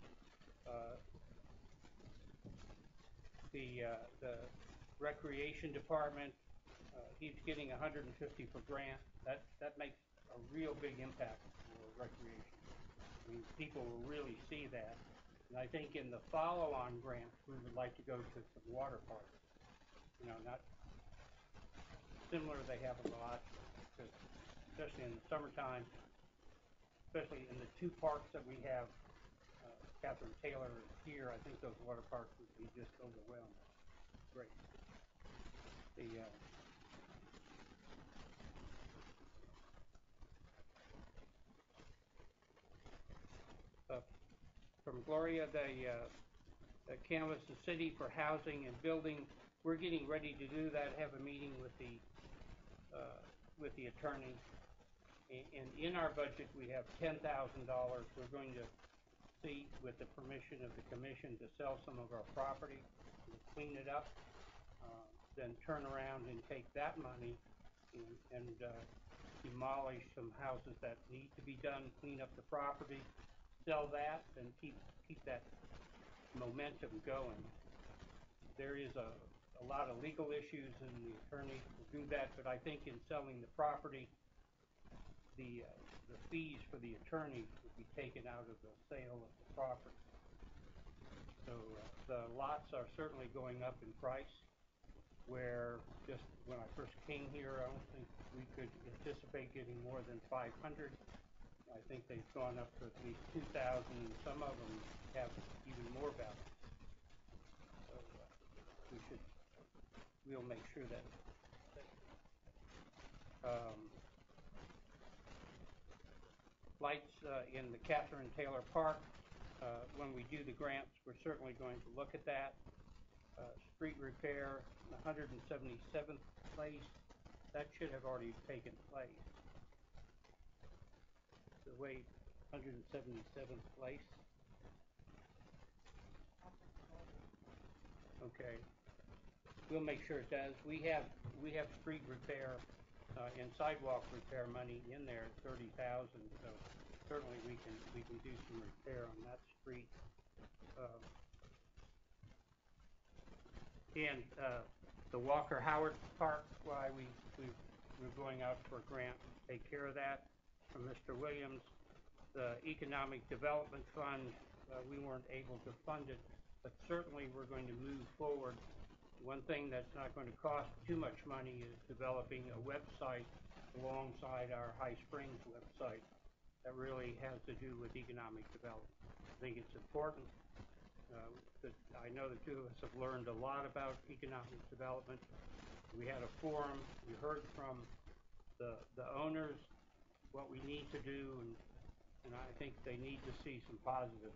D: The recreation department, he's getting $150 per grant. That makes a real big impact for recreation. I mean, people will really see that. And I think in the follow-on grants, we would like to go to some water parks. You know, not similar, they have a lot, especially in the summertime, especially in the 2 parks that we have, Catherine Taylor here, I think those water parks would be just overwhelmed. Great. From Gloria, the canvass the city for housing and building. We're getting ready to do that. Have a meeting with the attorney. And in our budget, we have $10,000. We're going to see, with the permission of the commission, to sell some of our property, to clean it up, then turn around and take that money and demolish some houses that need to be done, clean up the property, sell that, and keep that momentum going. There is a lot of legal issues, and the attorney will do that, but I think in selling the property, the fees for the attorney would be taken out of the sale of the property. So the lots are certainly going up in price, where just when I first came here, I don't think we could anticipate getting more than 500. I think they've gone up to at least 2,000, and some of them have even more value. So we'll make sure that lights in the Catherine Taylor Park, when we do the grants, we're certainly going to look at that. Street repair, 177th place, that should have already taken place. The way 177th place. Okay. We'll make sure it does. We have street repair and sidewalk repair money in there, 30,000. So certainly we can do some repair on that street. And the Walker Howard Park, why we're going out for a grant to take care of that from Mr. Williams. The Economic Development Fund, we weren't able to fund it, but certainly we're going to move forward. One thing that's not going to cost too much money is developing a website alongside our High Springs website that really has to do with economic development. I think it's important. That I know the two of us have learned a lot about economic development. We had a forum. We heard from the owners what we need to do, and I think they need to see some positive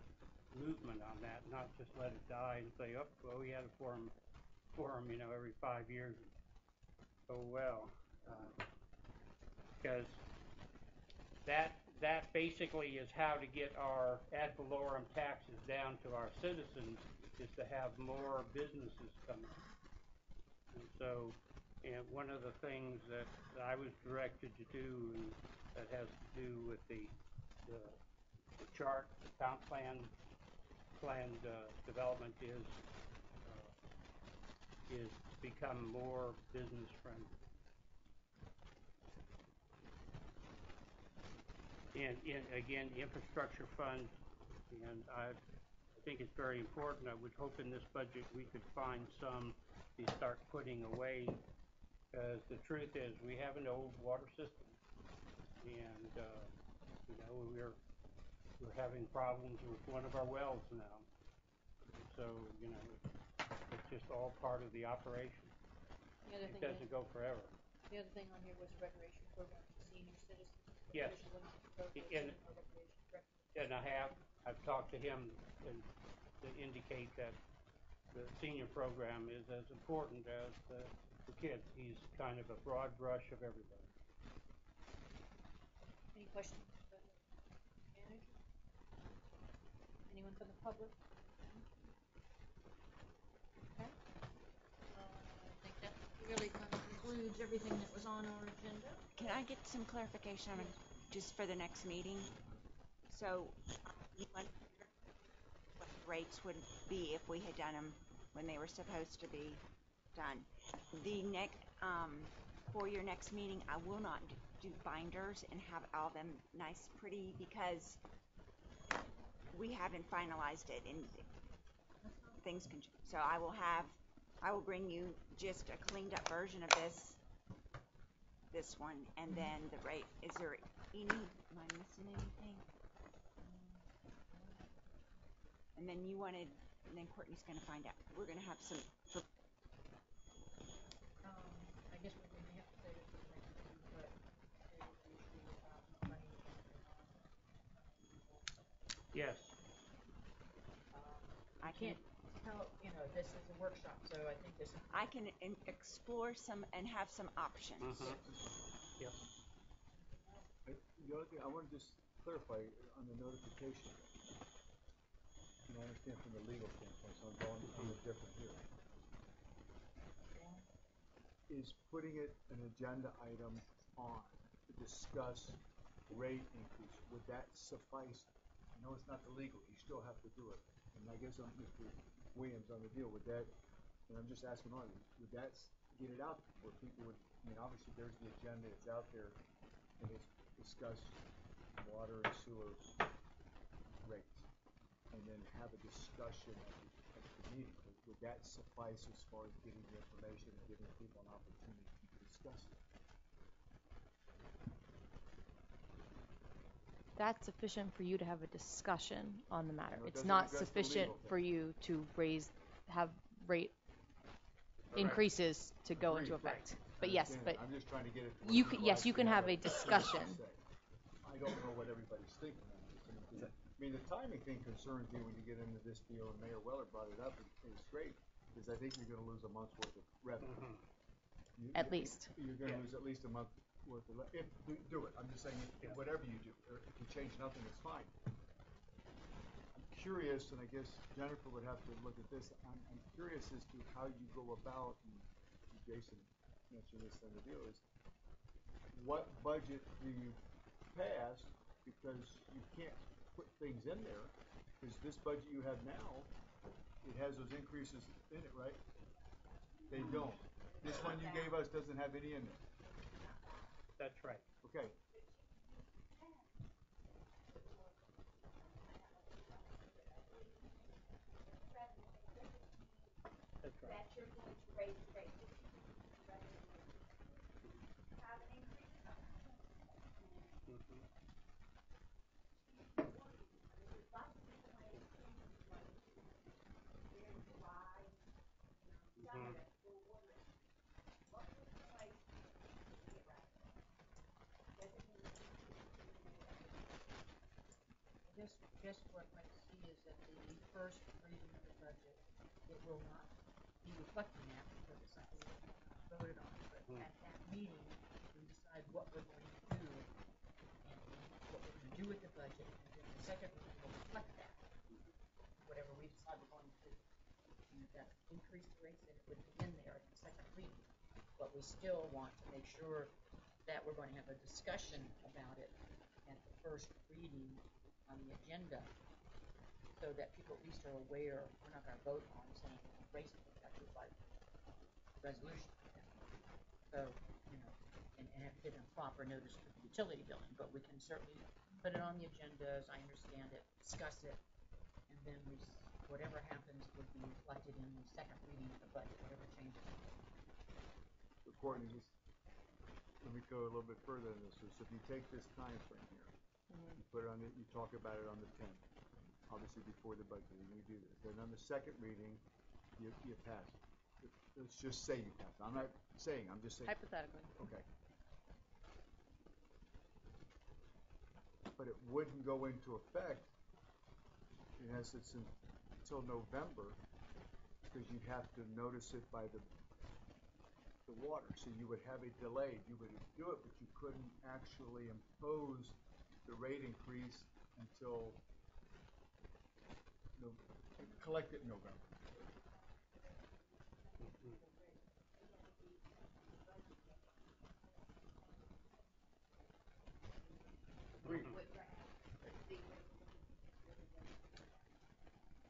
D: movement on that, not just let it die and say, oh, well, we had a forum, every 5 years. Oh, well, because that basically is how to get our ad valorem taxes down to our citizens, is to have more businesses come in. And so, and one of the things that I was directed to do, and that has to do with the chart, the town planned development is become more business friendly. And again, the infrastructure fund, and I think it's very important. I would hope in this budget we could find some to start putting away, because the truth is we have an old water system, and we're having problems with one of our wells now. So it's just all part of the operation. It doesn't go forever.
A: The other thing on here was recreation program for senior citizens.
D: Yes. And I've talked to him and to indicate that the senior program is as important as the kids. He's kind of a broad brush of everybody.
A: Any questions for the manager? Anyone from the public? Okay. I think that really kind of concludes everything that was on our agenda.
E: Can I get some clarification on it, just for the next meeting? So, what the rates would be if we had done them when they were supposed to be done. The next, for your next meeting, I will not do binders and have all them nice, pretty, because we haven't finalized it and things can. So I will bring you just a cleaned up version of this one, and then the rate. Is there any? Am I missing anything? And then and then Courtney's going to find out. We're going to have some.
A: I guess we may have to say this for the next meeting, but there is the issue about money and
D: Yes.
E: I
A: can't tell, this is a workshop, so I think this.
E: I can explore some and have some options.
D: Yep.
G: The other thing, I want to just clarify on the notification. I understand from the legal standpoint, so I'm going a little different here. Is putting it an agenda item on to discuss rate increase, would that suffice? I know it's not the legal, you still have to do it. And I guess I'm Mr. Williams on the deal with that, and I'm just asking on, would that get it out where people would, obviously there's the agenda, it's out there, and it's discuss water and sewer rates, and then have a discussion at the meeting. Would that suffice as far as getting the information and giving people an opportunity to discuss it?
B: That's sufficient for you to have a discussion on the matter.
G: No, it
B: It's
G: doesn't
B: not
G: address the
B: sufficient
G: legal thing.
B: for you to have rate increases to go into
G: Agreed,
B: effect. But yes, but
G: I'm just trying to get it. To
B: you
G: where
B: can,
G: people
B: yes, you
G: actually
B: can have a discussion.
G: I don't know what everybody's thinking on this. The timing thing concerns me when you get into this deal, and Mayor Weller brought it up, and it's great, because I think you're going to lose a month's worth of revenue.
B: At least.
G: You're going to lose at least a month worth of revenue. Do it. I'm just saying, whatever you do, or if you change nothing, it's fine. I'm curious, and I guess Jennifer would have to look at this. I'm curious as to how you go about, and Jason answering this on the deal is, what budget do you pass, because you can't put things in there, because this budget you have now, it has those increases in it, right? They don't. This one you gave us doesn't have any in there.
D: That's right.
G: Okay.
D: That's right.
E: That you're going to raise the rate rather than have an increase.
D: Mhm. Mhm.
A: I guess what I see is that the first reading of the budget, it will not be reflecting that because it's something that we voted on. But at that meeting, we decide what we're going to do and what we're going to do with the budget. And then the second reading will reflect that, whatever we decide we're going to do. And if that's increased rates, then it would be in there at the second reading. But we still want to make sure that we're going to have a discussion about it at the first reading on the agenda, so that people at least are aware we're not going to vote on saying we're going to raise it exactly like the resolution. So, and have to give them proper notice for the utility billing, but we can certainly put it on the agenda, as I understand it, discuss it, and then whatever happens would be reflected in the second reading of the budget, whatever changes.
G: So Courtney, just let me go a little bit further than this. So if you take this time frame here, you put it on it, you talk about it on the 10th, obviously before the budget, and you do this. Then on the second reading, you pass it. Let's just say you pass it. I'm not saying, I'm just saying.
B: Hypothetically.
G: Okay. But it wouldn't go into effect, in essence, until November, because you'd have to notice it by the water. So you would have a delay. You would do it, but you couldn't actually impose the rate increase until collect it in November. Agreed.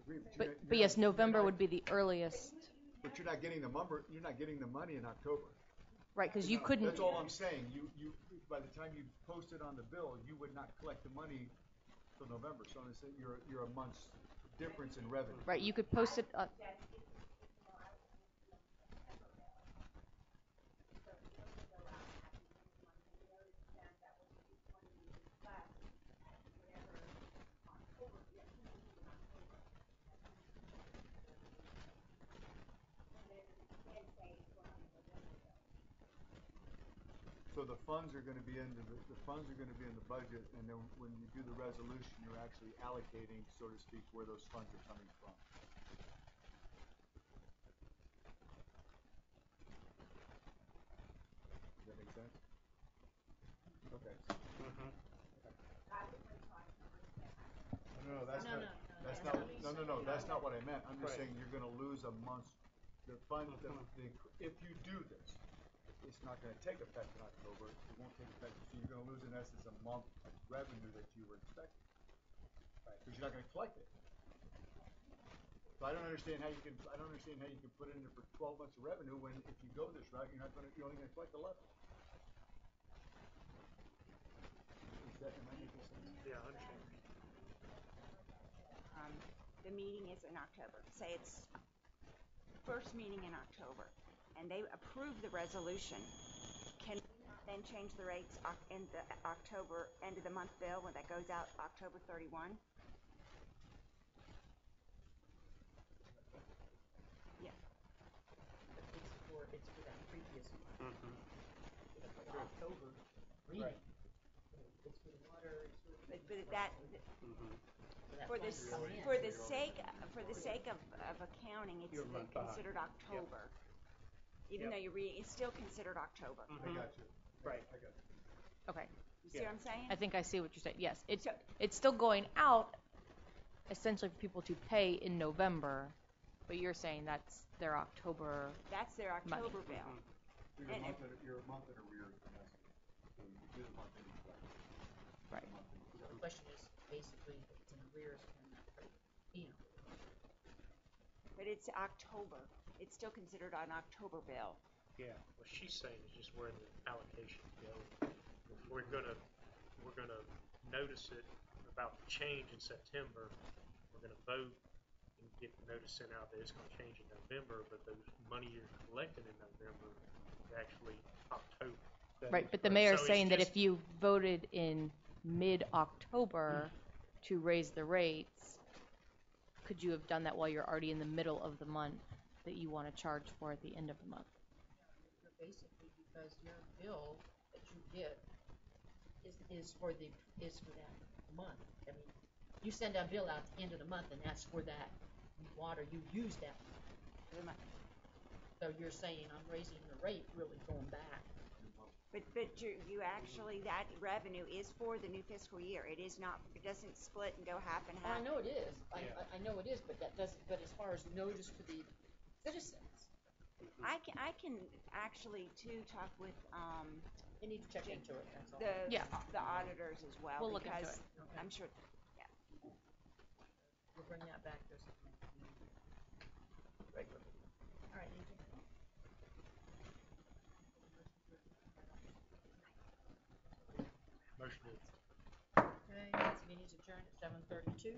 G: Agreed.
B: But yes, November would be the earliest.
G: But you're not getting the number. You're not getting the money in October.
B: Right, because you couldn't.
G: That's all I'm saying. You by the time you post it on the bill, you would not collect the money till November. So I'm saying you're a month's difference in revenue.
B: Right, you could post it.
G: So the funds are going to be in the funds are going to be in the budget, and then when you do the resolution, you're actually allocating, so to speak, where those funds are coming from. Does that make sense? Okay.
D: Mhm.
G: No, that's
A: No,
G: not.
A: no, no,
G: That's
A: that's
G: not.
A: not what he's
G: No,
A: saying.
G: that's not what I meant. I'm just
D: Right.
G: saying you're going to lose a month's. The fund. If you do this, it's not going to take effect in October. It won't take effect. So you're going to lose in essence a month of revenue that you were expecting. Right. Because you're not going to collect it. So I don't understand how you can. I don't understand how you can put it in there for 12 months of revenue when if you go this route, you're not going to. You're only going to collect 11. Am I making sense?
D: Yeah, I understand.
E: The meeting is in October. Say it's first meeting in October, and they approve the resolution. Can we not then change the rates in the October end of the month bill when that goes out October 31? Yeah.
A: But it's for that previous month.
D: Mhm.
A: For the October reading. It's for the water.
E: But that
D: Mhm.
E: for the sake of accounting, it's
D: You're a month behind.
E: considered October. Even though you're reading, it's still considered October.
G: I got you.
D: Right.
G: I got you.
B: Okay,
E: You see what I'm saying?
B: I think I see what you're saying. Yes,
E: So-
B: it's still going out, essentially for people to pay in November, but you're saying that's their October.
E: That's their
B: Money.
E: October bill.
D: Mhm.
G: So
E: And
G: you're a month in arrears in essence. So you do the month in each way.
B: Right.
A: So the question is basically if it's in arrears, then that's pretty,
E: But it's October. it's still considered an October bill.
D: Yeah.
C: What she's saying is just where the allocations go. If we're gonna notice it about the change in September, we're gonna vote and get notice sent out that it's gonna change in November, but those money you're collecting in November is actually October.
B: Right, but the
C: So
B: mayor's
C: it's
B: saying that
C: just-
B: if you voted in mid-October to raise the rates, could you have done that while you're already in the middle of the month that you want to charge for at the end of the month?
A: You're basically, because your bill that you get is for that month. I mean, you send a bill out at the end of the month and that's for that water you use that month. So you're saying I'm raising the rate, really going back.
E: But you actually, that revenue is for the new fiscal year. It is not, it doesn't split and go half and
A: Oh,
E: half.
A: I know it is.
C: Yeah.
A: I know it is, but that doesn't, but as far as notice for the citizens,
E: I can actually too talk with,
A: you need to check into it, that's all.
B: Yeah.
E: the auditors as well.
B: We'll look into
E: because
B: it.
A: Okay.
E: I'm sure, yeah.
A: We'll bring that back this regular. All right, anything else?
C: Motion to
A: Okay, this meeting's adjourned at 7:32.